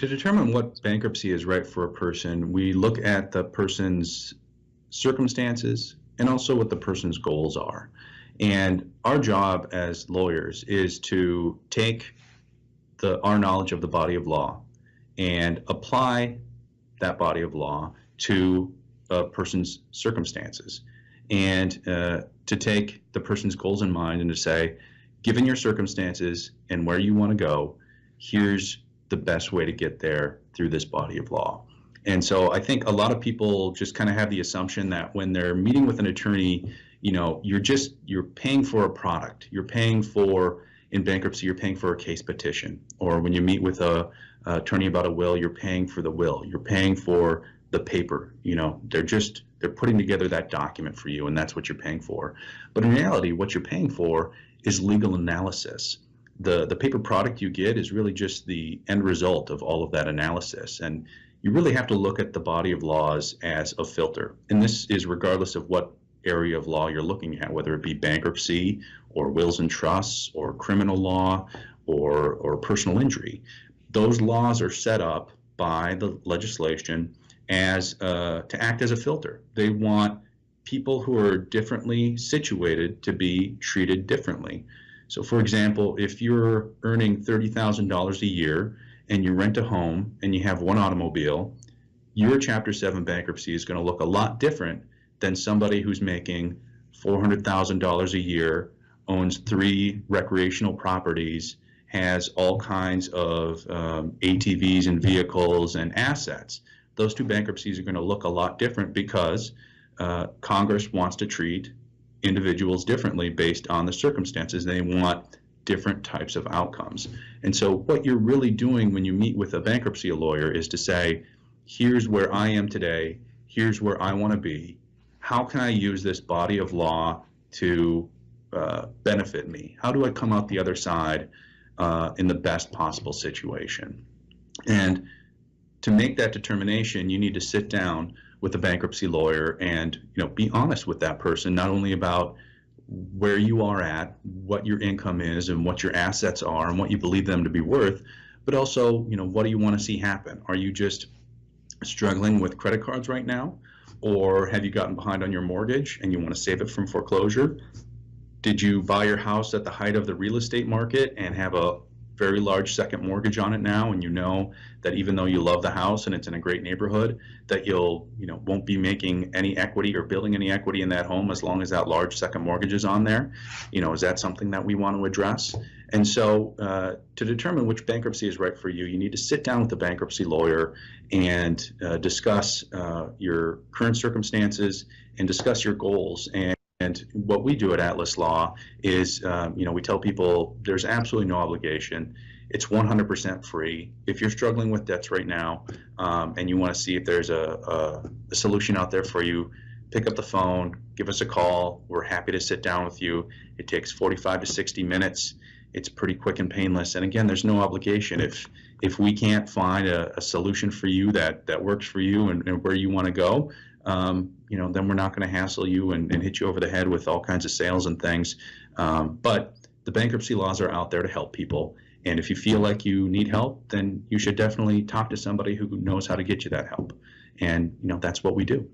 To determine what bankruptcy is right for a person, we look at the person's circumstances and also what the person's goals are. And our job as lawyers is to take our knowledge of the body of law and apply that body of law to a person's circumstances, and to take the person's goals in mind and to say, given your circumstances and where you want to go, here's the best way to get there through this body of law. And so I think a lot of people just kind of have the assumption that when they're meeting with an attorney, you're paying for a product. You're paying for, in bankruptcy, you're paying for a case petition. Or when you meet with a attorney about a will, you're paying for the will. You're paying for the paper. They're putting together that document for you, and that's what you're paying for. But in reality, what you're paying for is legal analysis. The paper product you get is really just the end result of all of that analysis. And you really have to look at the body of laws as a filter. And this is regardless of what area of law you're looking at, whether it be bankruptcy or wills and trusts or criminal law or personal injury. Those laws are set up by the legislation as to act as a filter. They want people who are differently situated to be treated differently. So for example, if you're earning $30,000 a year and you rent a home and you have one automobile, your Chapter 7 bankruptcy is going to look a lot different than somebody who's making $400,000 a year, owns 3 recreational properties, has all kinds of ATVs and vehicles and assets. Those 2 bankruptcies are going to look a lot different because Congress wants to treat individuals differently based on the circumstances. They want different types of outcomes. And so what you're really doing when you meet with a bankruptcy lawyer is to say, here's where I am today, here's where I want to be, how can I use this body of law to benefit me? How do I come out the other side in the best possible situation? And to make that determination, you need to sit down with a bankruptcy lawyer and be honest with that person, not only about where you are at, what your income is, and what your assets are, and what you believe them to be worth, but also what do you want to see happen? Are you just struggling with credit cards right now, or have you gotten behind on your mortgage and you want to save it from foreclosure? Did you buy your house at the height of the real estate market and have a very large second mortgage on it now, and you know that even though you love the house and it's in a great neighborhood, that you'll won't be making any equity or building any equity in that home as long as that large second mortgage is on there? Is that something that we want to address? And so to determine which bankruptcy is right for you, you need to sit down with the bankruptcy lawyer and discuss your current circumstances and discuss your goals. And what we do at Atlas Law is, we tell people there's absolutely no obligation. It's 100% free. If you're struggling with debts right now and you want to see if there's a solution out there for you, pick up the phone, give us a call. We're happy to sit down with you. It takes 45 to 60 minutes. It's pretty quick and painless. And again, there's no obligation. If we can't find a solution for you that works for you and where you want to go, then we're not going to hassle you and hit you over the head with all kinds of sales and things. But the bankruptcy laws are out there to help people. And if you feel like you need help, then you should definitely talk to somebody who knows how to get you that help. And that's what we do.